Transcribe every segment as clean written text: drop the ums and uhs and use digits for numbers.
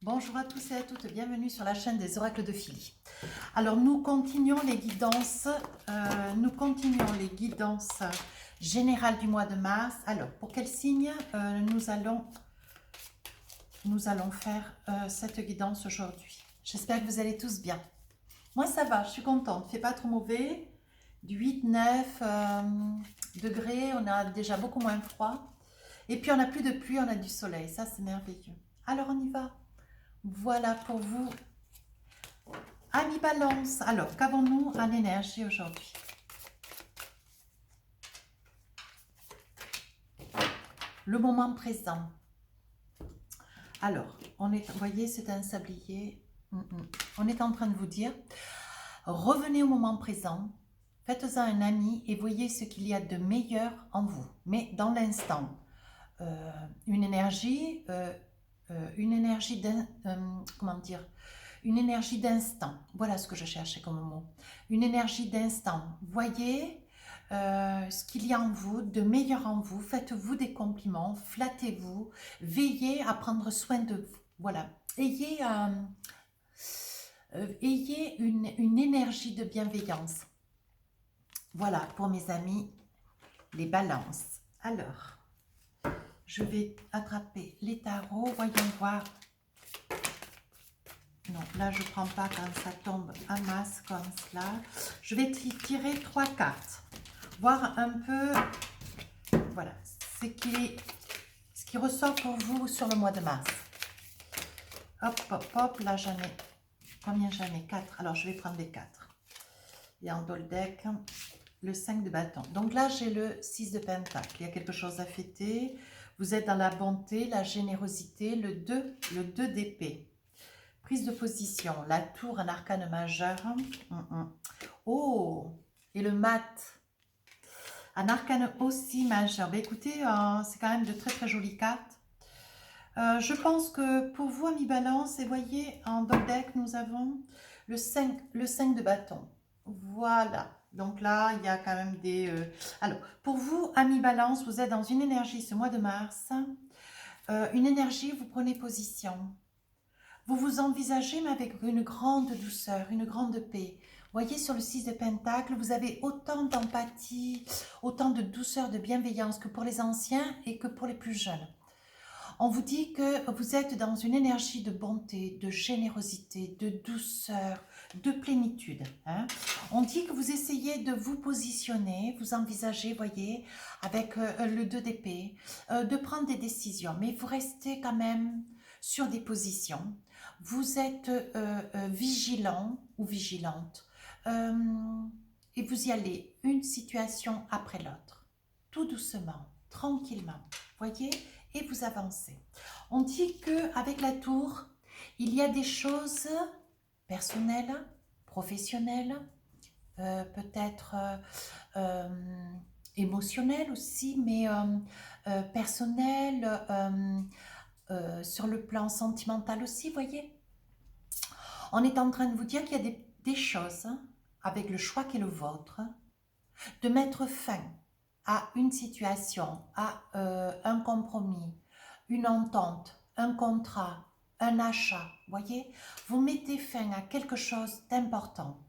Bonjour à tous et à toutes, bienvenue sur la chaîne des oracles de Philly. Alors nous continuons les guidances, générales du mois de mars. Alors pour quel signe nous allons faire cette guidance aujourd'hui? J'espère que vous allez tous bien. Moi ça va, je suis contente, il ne fait pas trop mauvais. Du 8-9 degrés, on a déjà beaucoup moins froid. Et puis on n'a plus de pluie, on a du soleil, ça c'est merveilleux. Alors on y va. Voilà pour vous, amis Balance. Alors, qu'avons-nous en énergie aujourd'hui? Le moment présent. Alors, vous voyez, c'est un sablier. On est en train de vous dire, revenez au moment présent, faites-en un ami et voyez ce qu'il y a de meilleur en vous. Mais dans l'instant, une énergie d'instant. Voilà ce que je cherchais comme mot. Une énergie d'instant. Voyez ce qu'il y a en vous, de meilleur en vous. Faites-vous des compliments, flattez-vous, veillez à prendre soin de vous. Voilà. Ayez une énergie de bienveillance. Voilà pour mes amis, les balances. Alors, je vais attraper les tarots. Voyons voir. Non, là je ne prends pas quand ça tombe en masse comme cela. Je vais tirer 3 cartes. Voir un peu, voilà, ce qui ressort pour vous sur le mois de mars. Hop, hop, hop, là j'en ai, combien j'en ai? 4. Alors je vais prendre les 4. Et en dos le deck, le 5 de bâton. Donc là j'ai le 6 de pentacle. Il y a quelque chose à fêter. Vous êtes dans la bonté, la générosité, le 2 d'épée. Prise de position, la tour, un arcane majeur. Oh, et le mat, un arcane aussi majeur. Ben écoutez, c'est quand même de très très jolies cartes. Je pense que pour vous, amis Balance, et voyez, en dos deck, nous avons le 5 de bâton. Voilà. Donc là, il y a quand même des... Alors, pour vous, amis Balance, vous êtes dans une énergie ce mois de mars. Une énergie, vous prenez position. Vous vous envisagez, mais avec une grande douceur, une grande paix. Voyez, sur le 6 de Pentacle, vous avez autant d'empathie, autant de douceur, de bienveillance que pour les anciens et que pour les plus jeunes. On vous dit que vous êtes dans une énergie de bonté, de générosité, de douceur, de plénitude. On dit que vous essayez de vous positionner, vous envisagez, voyez, avec le 2 d'épée, de prendre des décisions. Mais vous restez quand même sur des positions. Vous êtes vigilant ou vigilante et vous y allez une situation après l'autre, tout doucement, tranquillement, voyez, et vous avancez. On dit qu'avec la tour, il y a des choses personnelles, professionnelles, peut-être émotionnelles aussi, mais personnelles, sur le plan sentimental aussi, voyez. On est en train de vous dire qu'il y a des choses, avec le choix qui est le vôtre, de mettre fin à une situation, à un compromis, une entente, un contrat, un achat, voyez. Vous mettez fin à quelque chose d'important.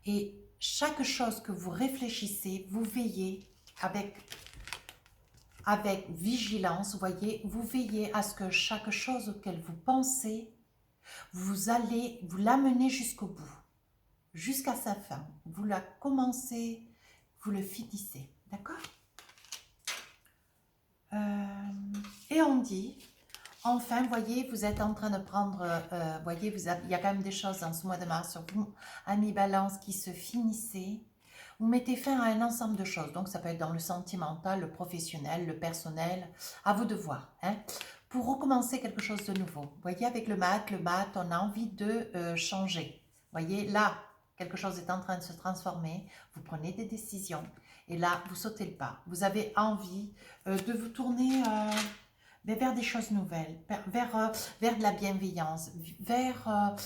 Et chaque chose que vous réfléchissez, vous veillez avec vigilance, voyez, vous veillez à ce que chaque chose auquel vous pensez, vous allez vous l'amener jusqu'au bout, jusqu'à sa fin. Vous la commencez, vous le finissez, d'accord? Et on dit, enfin, voyez, vous êtes en train de prendre, voyez, il y a quand même des choses dans ce mois de mars sur vous, amis Balance, qui se finissaient. Vous mettez fin à un ensemble de choses, donc ça peut être dans le sentimental, le professionnel, le personnel, à vous de voir, pour recommencer quelque chose de nouveau. Vous voyez, avec le mat, on a envie de changer. Vous voyez, là, quelque chose est en train de se transformer, vous prenez des décisions, et là, vous sautez le pas. Vous avez envie de vous tourner vers des choses nouvelles, vers de la bienveillance, vers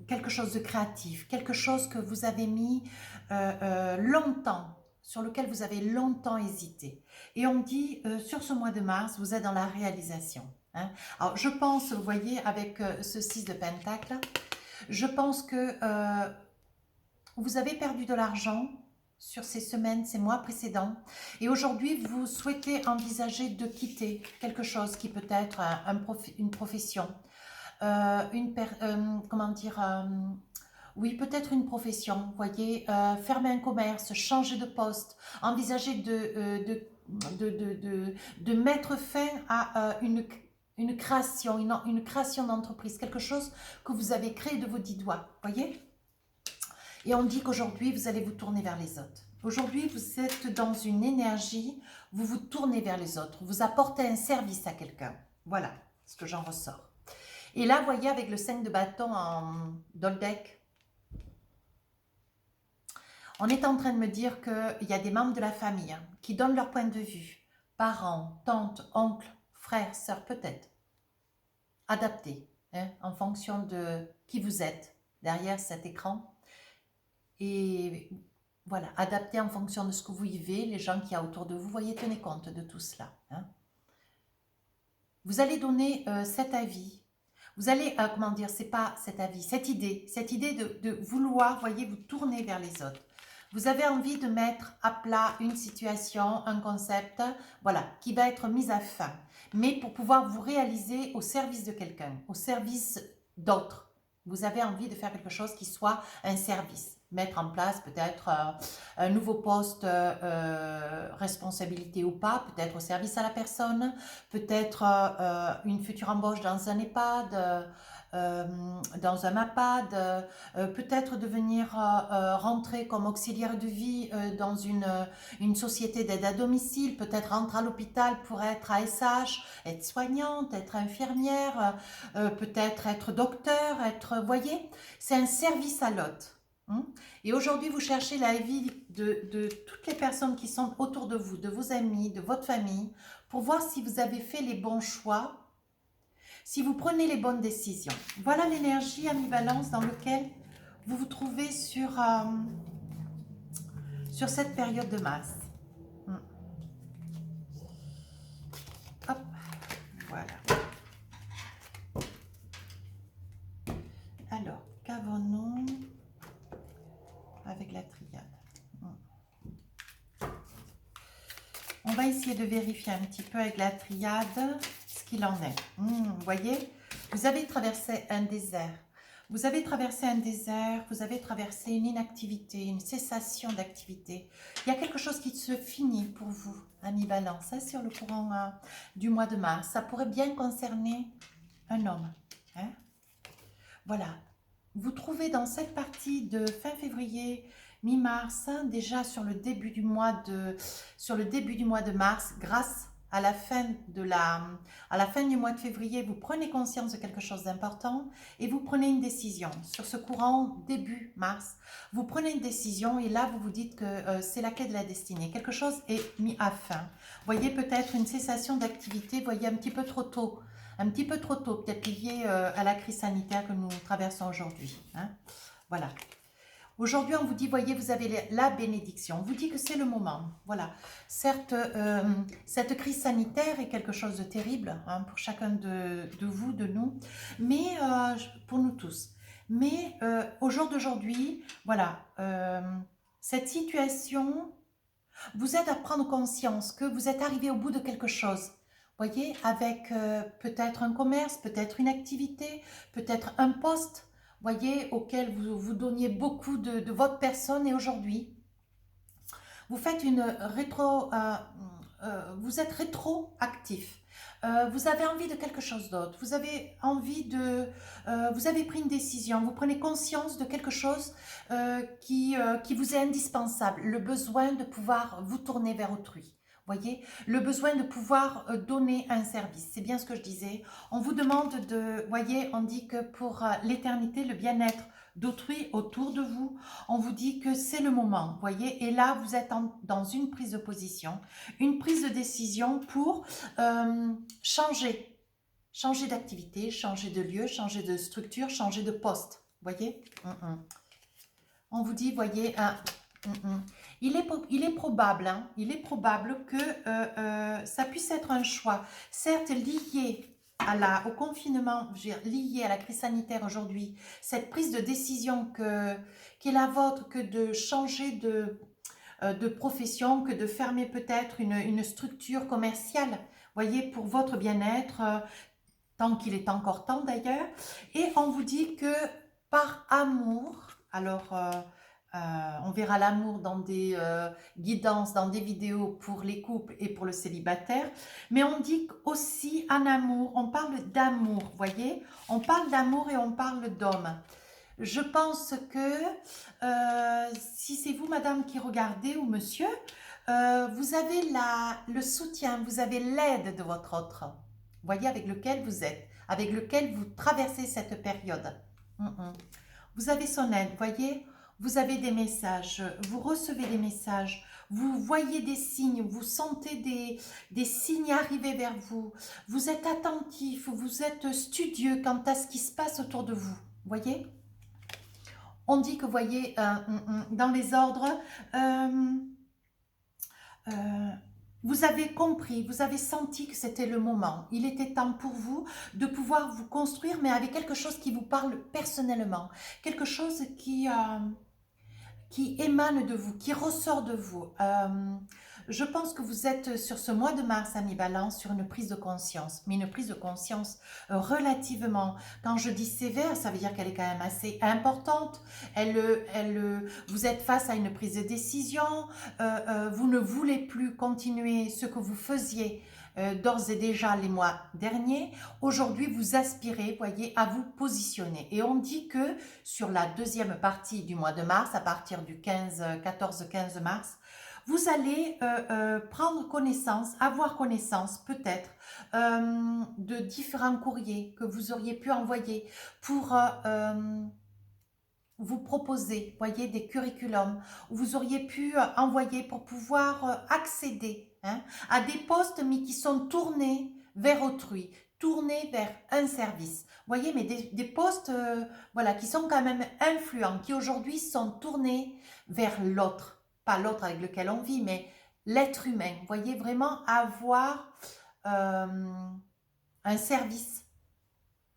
quelque chose de créatif, quelque chose que vous avez mis longtemps, sur lequel vous avez longtemps hésité. Et on dit, sur ce mois de mars, vous êtes dans la réalisation. Hein. Alors, je pense, vous voyez, avec ce 6 de Pentacle, je pense que vous avez perdu de l'argent sur ces semaines, ces mois précédents. Et aujourd'hui, vous souhaitez envisager de quitter quelque chose qui peut être une profession, comment dire, oui, peut-être une profession, vous voyez, fermer un commerce, changer de poste, envisager de mettre fin à une création, une création d'entreprise, quelque chose que vous avez créé de vos 10 doigts, vous voyez. Et on dit qu'aujourd'hui, vous allez vous tourner vers les autres. Aujourd'hui, vous êtes dans une énergie, vous vous tournez vers les autres, vous apportez un service à quelqu'un. Voilà ce que j'en ressors. Et là, vous voyez, avec le 5 de bâton dans le deck, on est en train de me dire qu'il y a des membres de la famille qui donnent leur point de vue. Parents, tantes, oncles, frères, sœurs, peut-être. Adaptés, en fonction de qui vous êtes derrière cet écran. Et voilà, adapté en fonction de ce que vous vivez, les gens qu'il y a autour de vous. Voyez, tenez compte de tout cela. Hein. Vous allez donner cet avis. Vous allez, comment dire, c'est pas cet avis, cette idée de vouloir, voyez, vous tourner vers les autres. Vous avez envie de mettre à plat une situation, un concept, voilà, qui va être mis à fin. Mais pour pouvoir vous réaliser au service de quelqu'un, au service d'autres. Vous avez envie de faire quelque chose qui soit un service. Mettre en place peut-être un nouveau poste, responsabilité ou pas, peut-être au service à la personne, peut-être une future embauche dans un EHPAD, dans un MAPAD, peut-être devenir rentrer comme auxiliaire de vie dans une société d'aide à domicile, peut-être rentrer à l'hôpital pour être ASH, être soignante, être infirmière, peut-être être docteur, vous voyez, c'est un service à l'autre. Et aujourd'hui, vous cherchez la vie de toutes les personnes qui sont autour de vous, de vos amis, de votre famille, pour voir si vous avez fait les bons choix, si vous prenez les bonnes décisions. Voilà l'énergie ambivalence dans laquelle vous vous trouvez sur cette période de mars. Hop, voilà. Alors, qu'avons-nous avec la triade? On va essayer de vérifier un petit peu avec la triade ce qu'il en est. Vous voyez, vous avez traversé un désert. Vous avez traversé un désert, vous avez traversé une inactivité, une cessation d'activité. Il y a quelque chose qui se finit pour vous, ami Balance, sur le courant du mois de mars. Ça pourrait bien concerner un homme. Hein? Voilà. Vous trouvez dans cette partie de fin février, mi-mars, déjà sur le début du mois de mars, grâce à la fin du mois de février, vous prenez conscience de quelque chose d'important et vous prenez une décision. Sur ce courant début mars, vous prenez une décision et là, vous vous dites que c'est la clé de la destinée. Quelque chose est mis à fin. Voyez peut-être une cessation d'activité, voyez un petit peu trop tôt. Un petit peu trop tôt, peut-être lié à la crise sanitaire que nous traversons aujourd'hui. Hein. Voilà. Aujourd'hui, on vous dit, voyez, vous avez la bénédiction. On vous dit que c'est le moment. Voilà. Certes, cette crise sanitaire est quelque chose de terrible pour chacun de vous, de nous, mais pour nous tous. Mais au jour d'aujourd'hui, voilà, cette situation vous aide à prendre conscience que vous êtes arrivé au bout de quelque chose. Voyez, avec peut-être un commerce, peut-être une activité, peut-être un poste, voyez, auquel vous donniez beaucoup de votre personne et aujourd'hui, vous faites vous êtes rétroactif. Vous avez envie de quelque chose d'autre, vous avez envie vous avez pris une décision, vous prenez conscience de quelque chose qui vous est indispensable, le besoin de pouvoir vous tourner vers autrui. Voyez, le besoin de pouvoir donner un service, c'est bien ce que je disais. On vous demande voyez, on dit que pour l'éternité, le bien-être d'autrui autour de vous, on vous dit que c'est le moment, voyez. Et là, vous êtes dans une prise de position, une prise de décision pour changer d'activité, changer de lieu, changer de structure, changer de poste, voyez. On vous dit, voyez, il est probable que ça puisse être un choix, certes lié au confinement, je veux dire, lié à la crise sanitaire aujourd'hui, cette prise de décision qui est la vôtre, que de changer de profession, que de fermer peut-être une structure commerciale, voyez, pour votre bien-être, tant qu'il est encore temps d'ailleurs. Et on vous dit que par amour, alors on verra l'amour dans des guidances, dans des vidéos pour les couples et pour le célibataire, mais on dit aussi en amour, on parle d'amour, voyez, on parle d'amour et on parle d'homme. Je pense que si c'est vous, madame, qui regardez, ou monsieur, vous avez le soutien, vous avez l'aide de votre autre, voyez, avec lequel vous êtes, avec lequel vous traversez cette période. Vous avez son aide, voyez, vous avez des messages, vous recevez des messages, vous voyez des signes, vous sentez des signes arriver vers vous, vous êtes attentif, vous êtes studieux quant à ce qui se passe autour de vous, voyez. On dit que, voyez, dans les ordres, vous avez compris, vous avez senti que c'était le moment. Il était temps pour vous de pouvoir vous construire, mais avec quelque chose qui vous parle personnellement. Quelque chose qui émane de vous, qui ressort de vous. Je pense que vous êtes sur ce mois de mars, ami Balance, sur une prise de conscience, mais une prise de conscience relativement, quand je dis sévère, ça veut dire qu'elle est quand même assez importante. Vous êtes face à une prise de décision, vous ne voulez plus continuer ce que vous faisiez d'ores et déjà les mois derniers. Aujourd'hui, vous aspirez, voyez, à vous positionner. Et on dit que sur la deuxième partie du mois de mars, à partir du 14-15 mars, vous allez prendre connaissance, avoir connaissance peut-être de différents courriers que vous auriez pu envoyer pour vous proposer, voyez, des curriculums, où vous auriez pu envoyer pour pouvoir accéder à des postes, mais qui sont tournés vers autrui, tournés vers un service. Voyez, mais des postes voilà, qui sont quand même influents, qui aujourd'hui sont tournés vers l'autre. Pas l'autre avec lequel on vit, mais l'être humain. Voyez, vraiment avoir un service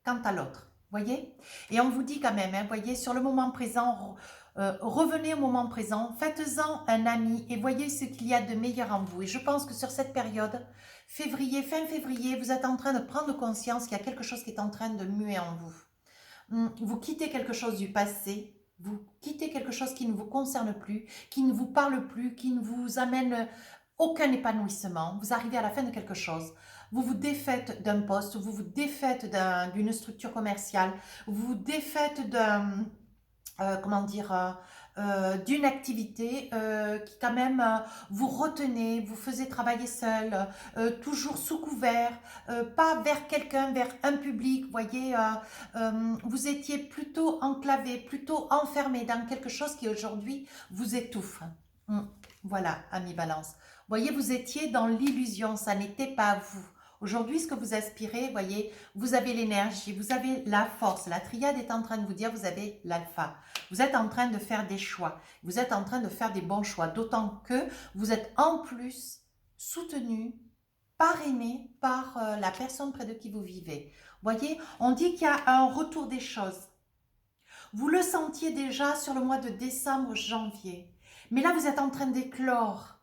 quant à l'autre. Voyez, et on vous dit quand même, voyez, sur le moment présent, revenez au moment présent, faites-en un ami et voyez ce qu'il y a de meilleur en vous. Et je pense que sur cette période, février, fin février, vous êtes en train de prendre conscience qu'il y a quelque chose qui est en train de muer en vous. Vous quittez quelque chose du passé, vous quittez quelque chose qui ne vous concerne plus, qui ne vous parle plus, qui ne vous amène aucun épanouissement. Vous arrivez à la fin de quelque chose. Vous vous défaites d'un poste, vous vous défaites d'une structure commerciale, vous vous défaites d'une activité qui quand même vous retenez, vous faisait travailler seul, toujours sous couvert, pas vers quelqu'un, vers un public, voyez, vous étiez plutôt enclavé, plutôt enfermé dans quelque chose qui aujourd'hui vous étouffe. Voilà, ami Balance. Voyez, vous étiez dans l'illusion, ça n'était pas vous. Aujourd'hui, ce que vous aspirez, voyez, vous avez l'énergie, vous avez la force. La triade est en train de vous dire, vous avez l'alpha. Vous êtes en train de faire des choix. Vous êtes en train de faire des bons choix. D'autant que vous êtes en plus soutenu, parrainé par la personne près de qui vous vivez. Voyez, on dit qu'il y a un retour des choses. Vous le sentiez déjà sur le mois de décembre, janvier. Mais là, vous êtes en train d'éclore.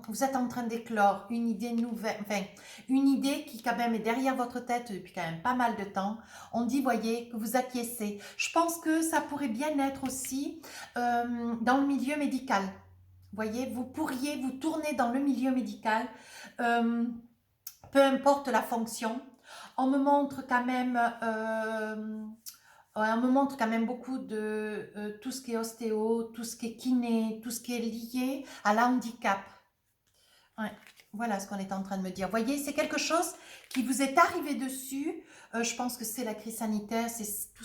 Vous êtes en train d'éclore une idée nouvelle, enfin, une idée qui quand même est derrière votre tête depuis quand même pas mal de temps. On dit, voyez, que vous acquiescez. Je pense que ça pourrait bien être aussi dans le milieu médical. Voyez, vous pourriez vous tourner dans le milieu médical, peu importe la fonction. On me montre quand même... on me montre quand même beaucoup de tout ce qui est ostéo, tout ce qui est kiné, tout ce qui est lié à l'handicap. Ouais, voilà ce qu'on est en train de me dire. Voyez, c'est quelque chose qui vous est arrivé dessus. Je pense que c'est la crise sanitaire, c'est tous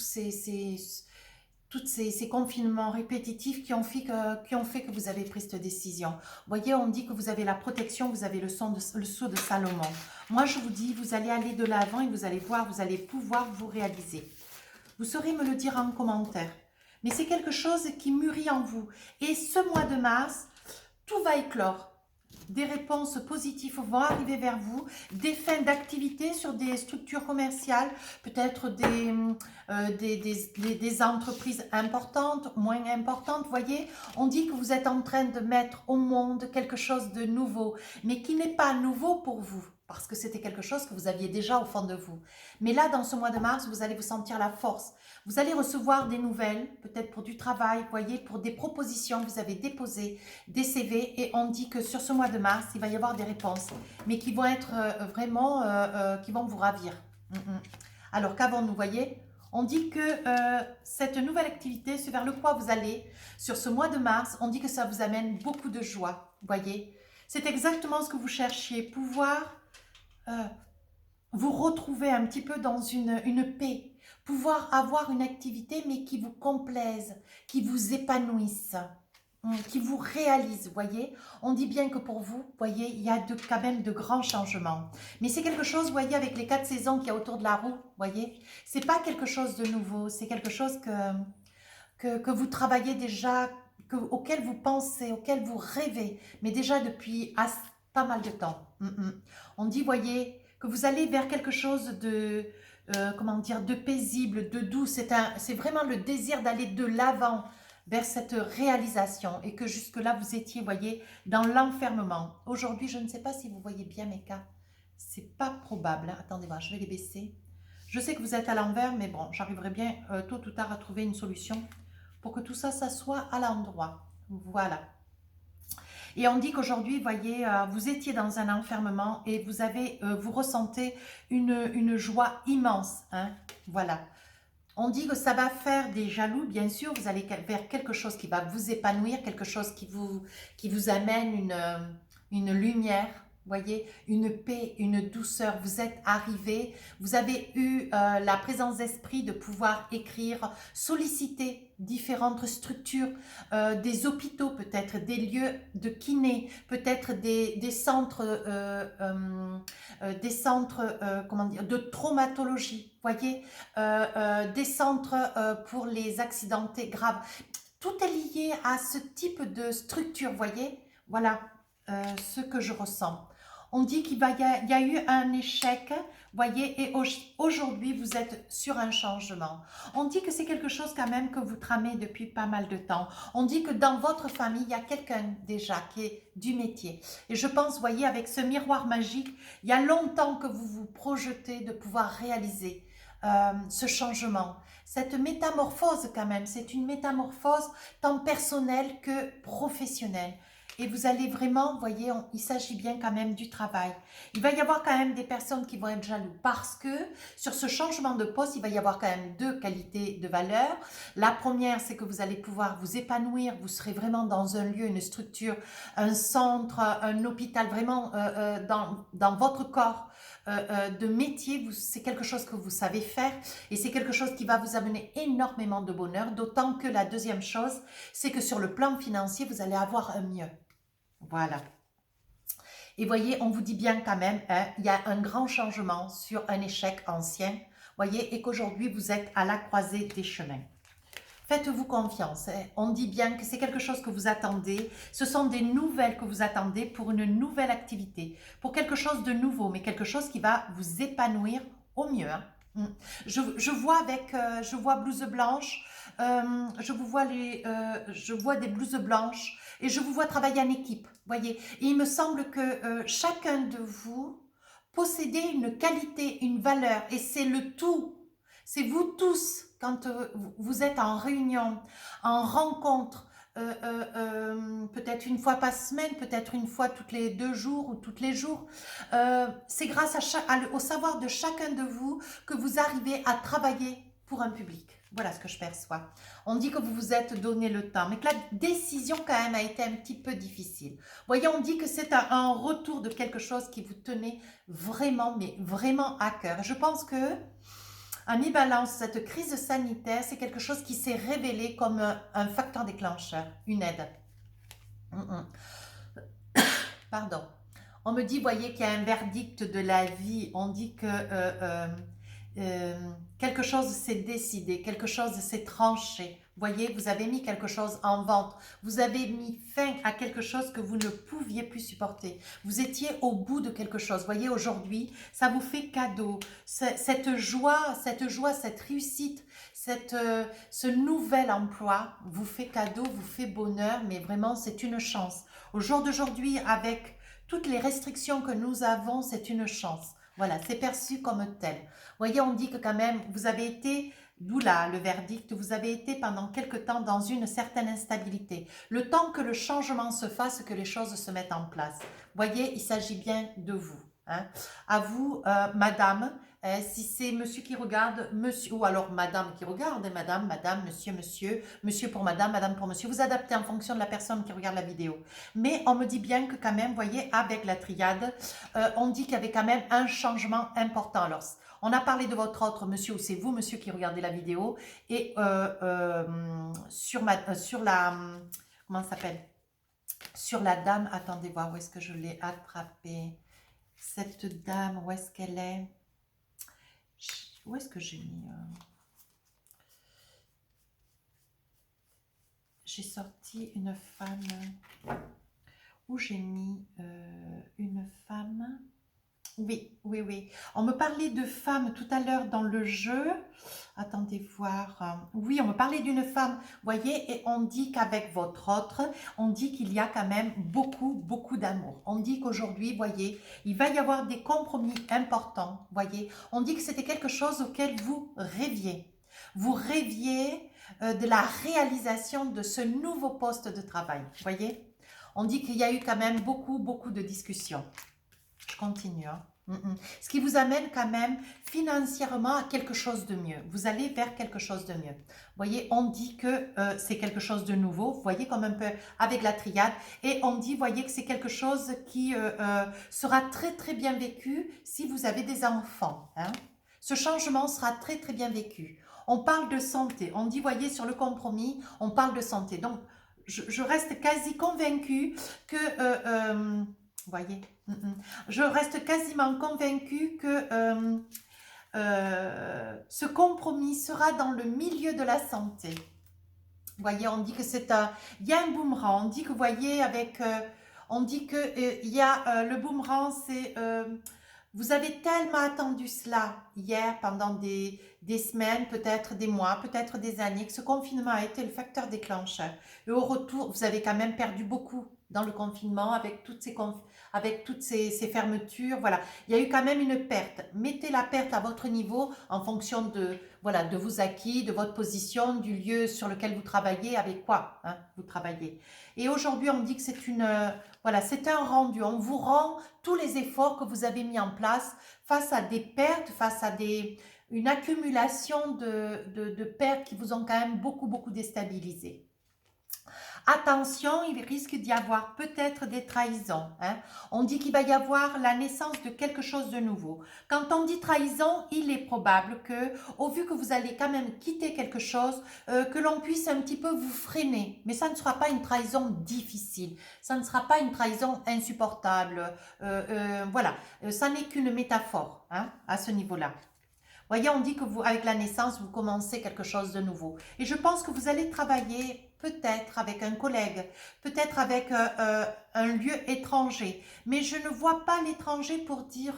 ces confinements répétitifs qui ont fait que vous avez pris cette décision. Voyez, on dit que vous avez la protection, vous avez le sceau de Salomon. Moi, je vous dis, vous allez aller de l'avant et vous allez voir, vous allez pouvoir vous réaliser. Vous saurez me le dire en commentaire. Mais c'est quelque chose qui mûrit en vous. Et ce mois de mars, tout va éclore. des réponses positives vont arriver vers vous, des fins d'activité sur des structures commerciales, peut-être des entreprises importantes, moins importantes, voyez. On dit que vous êtes en train de mettre au monde quelque chose de nouveau, mais qui n'est pas nouveau pour vous, parce que c'était quelque chose que vous aviez déjà au fond de vous. Mais là, dans ce mois de mars, vous allez vous sentir la force. Vous allez recevoir des nouvelles, peut-être pour du travail, voyez, pour des propositions, vous avez déposé des CV et on dit que sur ce mois de mars, il va y avoir des réponses, mais qui vont être vraiment, qui vont vous ravir. Alors qu'avons-nous, voyez, on dit que cette nouvelle activité, ce vers le quoi vous allez, sur ce mois de mars, on dit que ça vous amène beaucoup de joie, voyez. C'est exactement ce que vous cherchiez, pouvoir vous retrouver un petit peu dans une paix, pouvoir avoir une activité mais qui vous complaise, qui vous épanouisse, qui vous réalise, voyez. On dit bien que pour vous, voyez, il y a quand même de grands changements. Mais c'est quelque chose, voyez, avec les 4 saisons qu'il y a autour de la roue, voyez, c'est pas quelque chose de nouveau, c'est quelque chose que vous travaillez déjà, auquel vous pensez, auquel vous rêvez, mais déjà depuis pas mal de temps. On dit, voyez, que vous allez vers quelque chose de, comment dire, de paisible, de doux. C'est vraiment le désir d'aller de l'avant vers cette réalisation et que jusque-là, vous étiez, voyez, dans l'enfermement. Aujourd'hui, je ne sais pas si vous voyez bien mes cas. C'est pas probable. Hein. Attendez voir, je vais les baisser. Je sais que vous êtes à l'envers, mais bon, j'arriverai bien tôt ou tard à trouver une solution pour que tout ça, ça soit à l'endroit. Voilà. Et on dit qu'aujourd'hui, voyez, vous étiez dans un enfermement et vous avez, vous ressentez une joie immense. Hein, voilà. On dit que ça va faire des jaloux, bien sûr. Vous allez vers quelque chose qui va vous épanouir, quelque chose qui vous amène une lumière. Voyez, une paix, une douceur, vous êtes arrivé, vous avez eu la présence d'esprit de pouvoir écrire, solliciter différentes structures, des hôpitaux peut-être, des lieux de kiné, peut-être des centres, comment dire, de traumatologie, voyez, des centres pour les accidentés graves. Tout est lié à ce type de structure, voyez, voilà ce que je ressens. On dit qu'il y a eu un échec, voyez, et aujourd'hui, vous êtes sur un changement. On dit que c'est quelque chose quand même que vous tramez depuis pas mal de temps. On dit que dans votre famille, il y a quelqu'un déjà qui est du métier. Et je pense, voyez, avec ce miroir magique, il y a longtemps que vous vous projetez de pouvoir réaliser ce changement. Cette métamorphose quand même, c'est une métamorphose tant personnelle que professionnelle. Et vous allez vraiment, voyez, il s'agit bien quand même du travail. Il va y avoir quand même des personnes qui vont être jaloux parce que sur ce changement de poste, il va y avoir quand même 2 qualités de valeur. La première, c'est que vous allez pouvoir vous épanouir, vous serez vraiment dans un lieu, une structure, un centre, un hôpital, vraiment dans votre corps de métier. C'est quelque chose que vous savez faire et c'est quelque chose qui va vous amener énormément de bonheur. D'autant que la deuxième chose, c'est que sur le plan financier, vous allez avoir un mieux. Voilà. Et voyez, on vous dit bien quand même, hein, il y a un grand changement sur un échec ancien, voyez, et qu'aujourd'hui, vous êtes à la croisée des chemins. Faites-vous confiance. Hein. On dit bien que c'est quelque chose que vous attendez. Ce sont des nouvelles que vous attendez pour une nouvelle activité, pour quelque chose de nouveau, mais quelque chose qui va vous épanouir au mieux. Hein. Je vois avec, je vois blouse blanche, je vois des blouses blanches et je vous vois travailler en équipe, voyez. Et il me semble que chacun de vous possédez une qualité, une valeur et c'est le tout. C'est vous tous, quand vous êtes en réunion, en rencontre, peut-être une fois par semaine, peut-être une fois toutes les 2 jours ou tous les jours. C'est grâce au savoir de chacun de vous que vous arrivez à travailler pour un public. Voilà ce que je perçois. On dit que vous vous êtes donné le temps, mais que la décision quand même a été un petit peu difficile. Voyez, on dit que c'est un retour de quelque chose qui vous tenait vraiment, mais vraiment à cœur. Je pense que en mi-balance, cette crise sanitaire, c'est quelque chose qui s'est révélé comme un facteur déclencheur, une aide. Pardon. On me dit, voyez, qu'il y a un verdict de la vie. On dit que quelque chose s'est décidé, quelque chose s'est tranché. Voyez, vous avez mis quelque chose en vente. Vous avez mis fin à quelque chose que vous ne pouviez plus supporter. Vous étiez au bout de quelque chose. Voyez, aujourd'hui, ça vous fait cadeau. Cette joie, cette réussite, ce nouvel emploi vous fait cadeau, vous fait bonheur, mais vraiment, c'est une chance. Au jour d'aujourd'hui, avec toutes les restrictions que nous avons, c'est une chance. Voilà, c'est perçu comme tel. Voyez, on dit que quand même, vous avez été, d'où là le verdict, vous avez été pendant quelque temps dans une certaine instabilité. Le temps que le changement se fasse, que les choses se mettent en place. Voyez, il s'agit bien de vous. Hein. À vous, madame, si c'est monsieur qui regarde, monsieur, ou alors madame qui regarde, madame, madame, monsieur, monsieur, monsieur pour madame, madame pour monsieur. Vous adaptez en fonction de la personne qui regarde la vidéo. Mais on me dit bien que quand même, voyez, avec la triade, on dit qu'il y avait quand même un changement important. Alors, on a parlé de votre autre monsieur, ou c'est vous, monsieur, qui regardez la vidéo, et sur la, comment ça s'appelle? Sur la dame, attendez voir où est-ce que je l'ai attrapée. Cette dame, où est-ce qu'elle est? Où est-ce que j'ai mis j'ai sorti une femme. Où j'ai mis une femme? Oui, oui, oui. On me parlait de femme tout à l'heure dans le jeu. Attendez voir. Oui, on me parlait d'une femme, voyez, et on dit qu'avec votre autre, on dit qu'il y a quand même beaucoup, beaucoup d'amour. On dit qu'aujourd'hui, voyez, il va y avoir des compromis importants, voyez. On dit que c'était quelque chose auquel vous rêviez. Vous rêviez de la réalisation de ce nouveau poste de travail, voyez. On dit qu'il y a eu quand même beaucoup, beaucoup de discussions. Je continue. Hein. Ce qui vous amène quand même financièrement à quelque chose de mieux. Vous allez vers quelque chose de mieux. Vous voyez, on dit que c'est quelque chose de nouveau. Vous voyez, comme un peu avec la triade. Et on dit, voyez, que c'est quelque chose qui sera très, très bien vécu si vous avez des enfants. Hein. Ce changement sera très, très bien vécu. On parle de santé. On dit, voyez, sur le compromis, on parle de santé. Donc, je reste quasi convaincue que... voyez, je reste quasiment convaincue que ce compromis sera dans le milieu de la santé. Vous voyez, on dit que c'est un... Il y a un boomerang, on dit que, vous voyez, avec... on dit que il y a le boomerang, c'est... vous avez tellement attendu cela hier pendant des semaines, peut-être des mois, peut-être des années, que ce confinement a été le facteur déclencheur. Et au retour, vous avez quand même perdu beaucoup dans le confinement avec toutes ces fermetures. Voilà, il y a eu quand même une perte. Mettez la perte à votre niveau en fonction de, voilà, de vos acquis, de votre position, du lieu sur lequel vous travaillez, avec quoi hein, vous travaillez. Et aujourd'hui, on dit que c'est une... voilà, c'est un rendu. On vous rend tous les efforts que vous avez mis en place face à des pertes, face à une accumulation de pertes qui vous ont quand même beaucoup, beaucoup déstabilisé. Attention, il risque d'y avoir peut-être des trahisons. Hein. On dit qu'il va y avoir la naissance de quelque chose de nouveau. Quand on dit trahison, il est probable que, au vu que vous allez quand même quitter quelque chose, que l'on puisse un petit peu vous freiner. Mais ça ne sera pas une trahison difficile. Ça ne sera pas une trahison insupportable. Voilà, ça n'est qu'une métaphore hein, à ce niveau-là. Voyez, on dit que vous, avec la naissance, vous commencez quelque chose de nouveau. Et je pense que vous allez travailler peut-être avec un collègue, peut-être avec un lieu étranger. Mais je ne vois pas l'étranger pour dire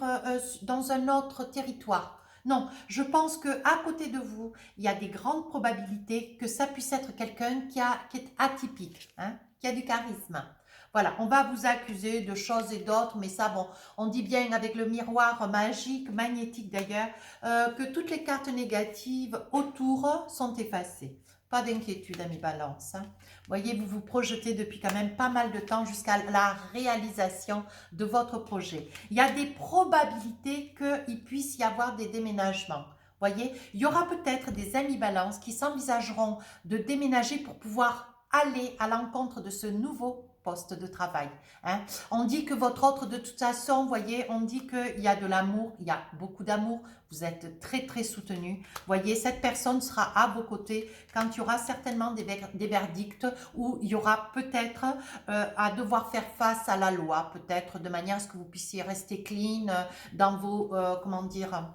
dans un autre territoire. Non, je pense qu'à côté de vous, il y a des grandes probabilités que ça puisse être quelqu'un qui est atypique, hein, qui a du charisme. Voilà, on va vous accuser de choses et d'autres, mais ça, bon, on dit bien avec le miroir magique, magnétique d'ailleurs, que toutes les cartes négatives autour sont effacées. Pas d'inquiétude, amis Balance. Hein. Voyez, vous vous projetez depuis quand même pas mal de temps jusqu'à la réalisation de votre projet. Il y a des probabilités qu'il puisse y avoir des déménagements. Voyez, il y aura peut-être des amis Balance qui s'envisageront de déménager pour pouvoir aller à l'encontre de ce nouveau poste de travail. Hein. On dit que votre autre, de toute façon, vous voyez, on dit qu'il y a de l'amour, il y a beaucoup d'amour, vous êtes très très soutenu. Voyez, cette personne sera à vos côtés quand il y aura certainement des verdicts où il y aura peut-être à devoir faire face à la loi, peut-être de manière à ce que vous puissiez rester clean dans vos, comment dire,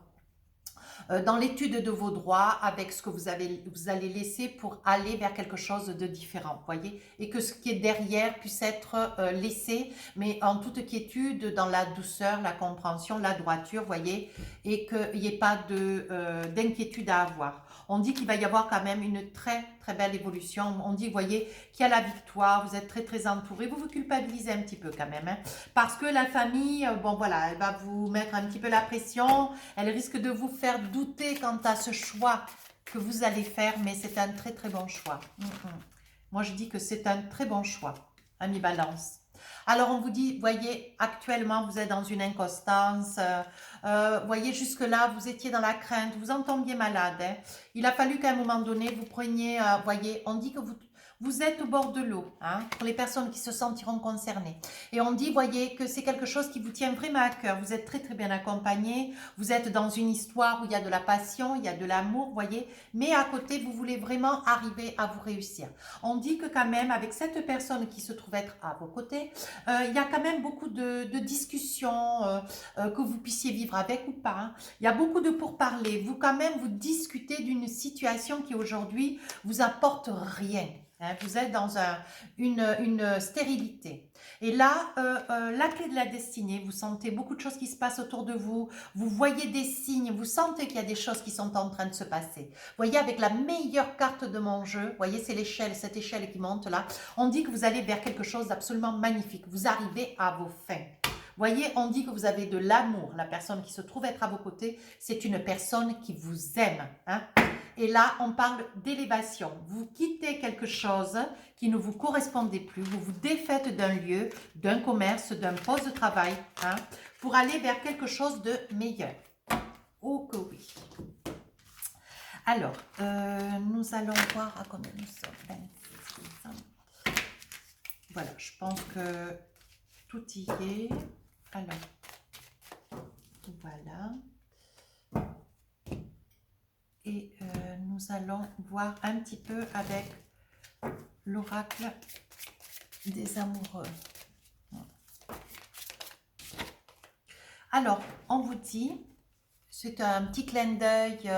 dans l'étude de vos droits avec ce que vous allez laisser pour aller vers quelque chose de différent, voyez, et que ce qui est derrière puisse être laissé, mais en toute quiétude, dans la douceur, la compréhension, la droiture, voyez, et qu'il n'y ait pas d'inquiétude à avoir. On dit qu'il va y avoir quand même une très très belle évolution. On dit, voyez, qu'il y a la victoire, vous êtes très très entouré, vous vous culpabilisez un petit peu quand même, hein, parce que la famille, bon voilà, elle va vous mettre un petit peu la pression, elle risque de vous faire douter quant à ce choix que vous allez faire, mais c'est un très très bon choix. Moi je dis que c'est un très bon choix, ami Balance. Alors on vous dit, voyez, actuellement vous êtes dans une inconstance, voyez jusque-là vous étiez dans la crainte, vous en tombiez malade, hein. Il a fallu qu'à un moment donné vous preniez, voyez, on dit que vous êtes au bord de l'eau, hein, pour les personnes qui se sentiront concernées. Et on dit, voyez, que c'est quelque chose qui vous tient vraiment à cœur. Vous êtes très très bien accompagné, vous êtes dans une histoire où il y a de la passion, il y a de l'amour, voyez, mais à côté, vous voulez vraiment arriver à vous réussir. On dit que quand même, avec cette personne qui se trouve être à vos côtés, il y a quand même beaucoup de discussions, que vous puissiez vivre avec ou pas, hein. Il y a beaucoup de pourparlers. Vous quand même, vous discutez d'une situation qui aujourd'hui vous apporte rien. Hein, vous êtes dans une stérilité. Et là, la clé de la destinée, vous sentez beaucoup de choses qui se passent autour de vous, vous voyez des signes, vous sentez qu'il y a des choses qui sont en train de se passer. Vous voyez, avec la meilleure carte de mon jeu, vous voyez, c'est l'échelle, cette échelle qui monte là, on dit que vous allez vers quelque chose d'absolument magnifique. Vous arrivez à vos fins. Vous voyez, on dit que vous avez de l'amour. La personne qui se trouve être à vos côtés, c'est une personne qui vous aime, hein. Et là, on parle d'élévation. Vous quittez quelque chose qui ne vous correspondait plus. Vous vous défaites d'un lieu, d'un commerce, d'un poste de travail, hein, pour aller vers quelque chose de meilleur. Oh que oui. Alors, nous allons voir à combien nous sommes. 26. Voilà, je pense que tout y est. Alors, voilà. Et nous allons voir un petit peu avec l'oracle des amoureux. Alors, on vous dit, c'est un petit clin d'œil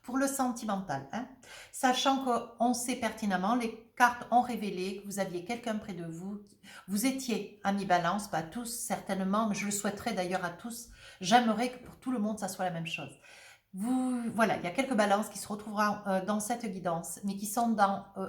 pour le sentimental, hein, sachant qu'on sait pertinemment, les cartes ont révélé que vous aviez quelqu'un près de vous, vous étiez ami Balance, pas tous certainement, mais je le souhaiterais d'ailleurs à tous, j'aimerais que pour tout le monde ça soit la même chose. Voilà, il y a quelques balances qui se retrouveront dans cette guidance, mais qui sont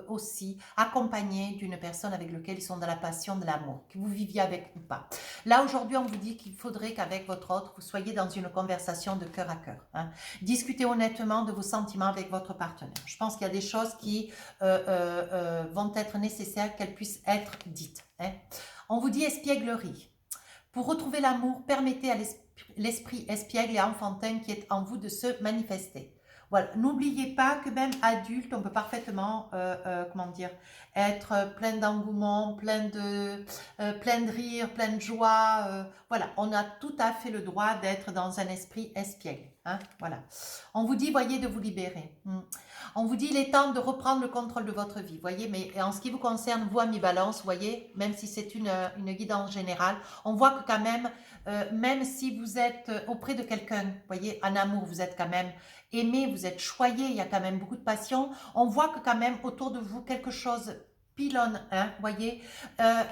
aussi accompagnées d'une personne avec laquelle ils sont dans la passion, de l'amour, que vous viviez avec ou pas. Là, aujourd'hui, on vous dit qu'il faudrait qu'avec votre autre, vous soyez dans une conversation de cœur à cœur, hein. Discutez honnêtement de vos sentiments avec votre partenaire. Je pense qu'il y a des choses qui vont être nécessaires, qu'elles puissent être dites, hein. On vous dit espièglerie. Pour retrouver l'amour, permettez à l'esprit espiègle et enfantin qui est en vous de se manifester. Voilà, n'oubliez pas que même adulte, on peut parfaitement, comment dire, être plein d'engouement, plein de rire, plein de joie. Voilà, on a tout à fait le droit d'être dans un esprit espiègle, hein, voilà. On vous dit, voyez, de vous libérer. On vous dit, il est temps de reprendre le contrôle de votre vie, voyez, mais en ce qui vous concerne, vous, ami Balance, voyez, même si c'est une guidance générale, on voit que quand même si vous êtes auprès de quelqu'un, voyez, en amour, vous êtes quand même aimé, vous êtes choyé, il y a quand même beaucoup de passion, on voit que quand même autour de vous, quelque chose pilonne, hein, voyez,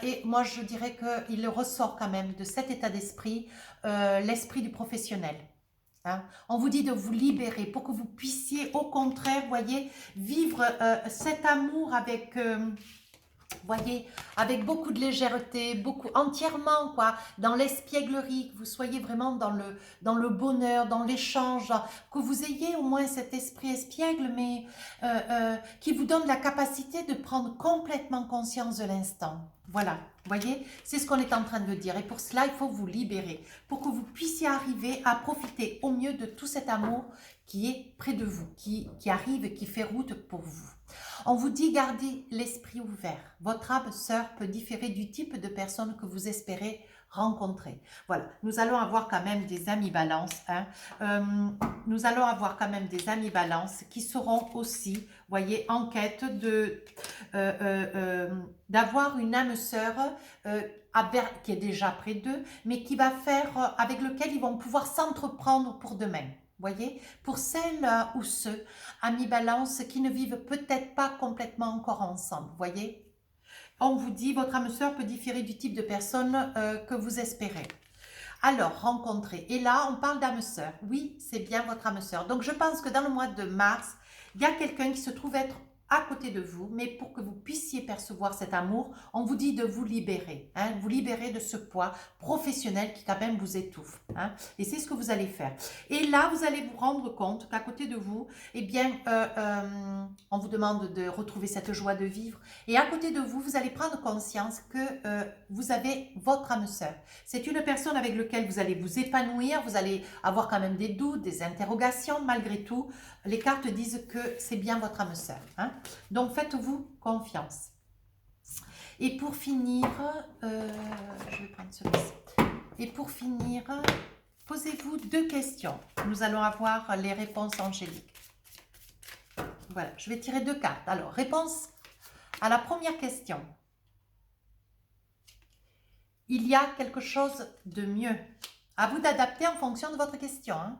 et moi je dirais qu'il ressort quand même de cet état d'esprit, l'esprit du professionnel. Hein. On vous dit de vous libérer pour que vous puissiez au contraire, voyez, vivre cet amour avec, voyez, avec beaucoup de légèreté, beaucoup entièrement quoi, dans l'espièglerie, que vous soyez vraiment dans le bonheur, dans l'échange, que vous ayez au moins cet esprit espiègle, mais qui vous donne la capacité de prendre complètement conscience de l'instant. Voilà, voyez, c'est ce qu'on est en train de dire. Et pour cela, il faut vous libérer, pour que vous puissiez arriver à profiter au mieux de tout cet amour qui est près de vous, qui arrive et qui fait route pour vous. On vous dit, gardez l'esprit ouvert. Votre âme sœur peut différer du type de personne que vous espérez rencontrer. Voilà, nous allons avoir quand même des amis Balance, hein. Nous allons avoir quand même des amis Balance qui seront aussi, voyez, en quête d'avoir une âme sœur qui est déjà près d'eux, mais qui va faire, avec lequel ils vont pouvoir s'entreprendre pour demain. Voyez, pour celles ou ceux, amis balance, qui ne vivent peut-être pas complètement encore ensemble, voyez. On vous dit, votre âme sœur peut différer du type de personne que vous espérez. Alors, rencontrer. Et là, on parle d'âme sœur. Oui, c'est bien votre âme sœur. Donc, je pense que dans le mois de mars, il y a quelqu'un qui se trouve être à côté de vous, mais pour que vous puissiez percevoir cet amour, on vous dit de vous libérer, hein, vous libérer de ce poids professionnel qui quand même vous étouffe, hein, et c'est ce que vous allez faire. Et là, vous allez vous rendre compte qu'à côté de vous, eh bien, on vous demande de retrouver cette joie de vivre, et à côté de vous, vous allez prendre conscience que vous avez votre âme sœur. C'est une personne avec laquelle vous allez vous épanouir, vous allez avoir quand même des doutes, des interrogations, malgré tout, les cartes disent que c'est bien votre âme sœur, hein. Donc, faites-vous confiance. Et pour finir, je vais prendre celui-ci. Et pour finir, posez-vous 2 questions. Nous allons avoir les réponses angéliques. Voilà, je vais tirer 2 cartes. Alors, réponse à la première question. Il y a quelque chose de mieux. À vous d'adapter en fonction de votre question, hein.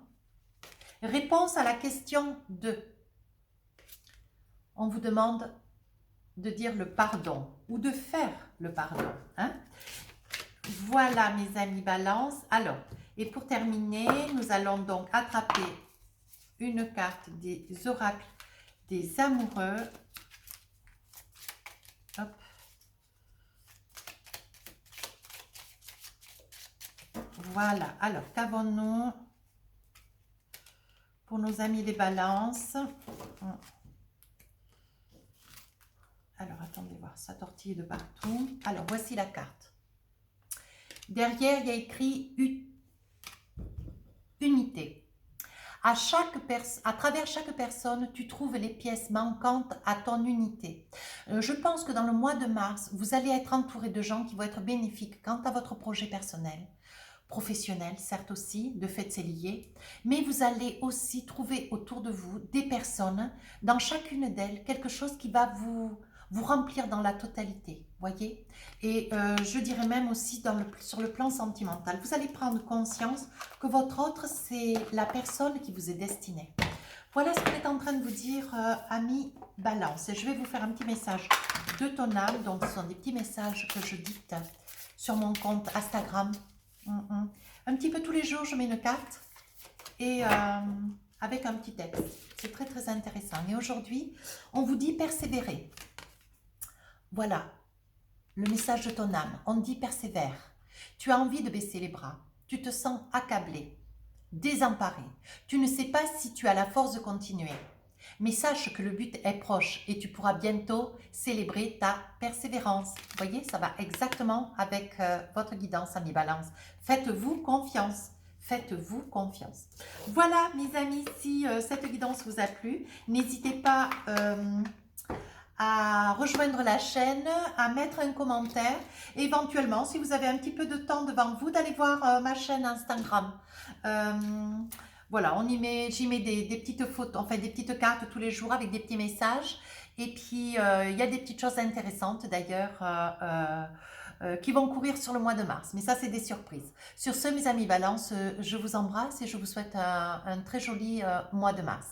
Réponse à la question 2. On vous demande de dire le pardon ou de faire le pardon, hein. Voilà mes amis balance. Alors, et pour terminer, nous allons donc attraper une carte des oracles des amoureux. Hop. Voilà, alors qu'avons-nous pour nos amis les balances? Alors, attendez voir, ça tortille de partout. Alors, voici la carte. Derrière, il y a écrit unité. À travers chaque personne, tu trouves les pièces manquantes à ton unité. Je pense que dans le mois de mars, vous allez être entouré de gens qui vont être bénéfiques quant à votre projet personnel, professionnel, certes aussi, de fait c'est lié, mais vous allez aussi trouver autour de vous des personnes, dans chacune d'elles, quelque chose qui va vous remplir dans la totalité, voyez. Et je dirais même aussi sur le plan sentimental, vous allez prendre conscience que votre autre, c'est la personne qui vous est destinée. Voilà ce qu'on est en train de vous dire, amis balance. Et je vais vous faire un petit message de ton âme, donc ce sont des petits messages que je dicte sur mon compte Instagram. Un petit peu tous les jours, je mets une carte et avec un petit texte. C'est très très intéressant. Et aujourd'hui, on vous dit persévérer. Voilà, le message de ton âme. On dit persévère. Tu as envie de baisser les bras. Tu te sens accablé, désemparé. Tu ne sais pas si tu as la force de continuer. Mais sache que le but est proche et tu pourras bientôt célébrer ta persévérance. Vous voyez, ça va exactement avec votre guidance, amis balance. Faites-vous confiance. Faites-vous confiance. Voilà, mes amis, si cette guidance vous a plu, n'hésitez pas à rejoindre la chaîne, à mettre un commentaire, et éventuellement, si vous avez un petit peu de temps devant vous, d'aller voir ma chaîne Instagram. Voilà, j'y mets des petites photos, enfin des petites cartes tous les jours avec des petits messages. Et puis, il y a des petites choses intéressantes d'ailleurs qui vont courir sur le mois de mars. Mais ça, c'est des surprises. Sur ce, mes amis balance, je vous embrasse et je vous souhaite un très joli mois de mars.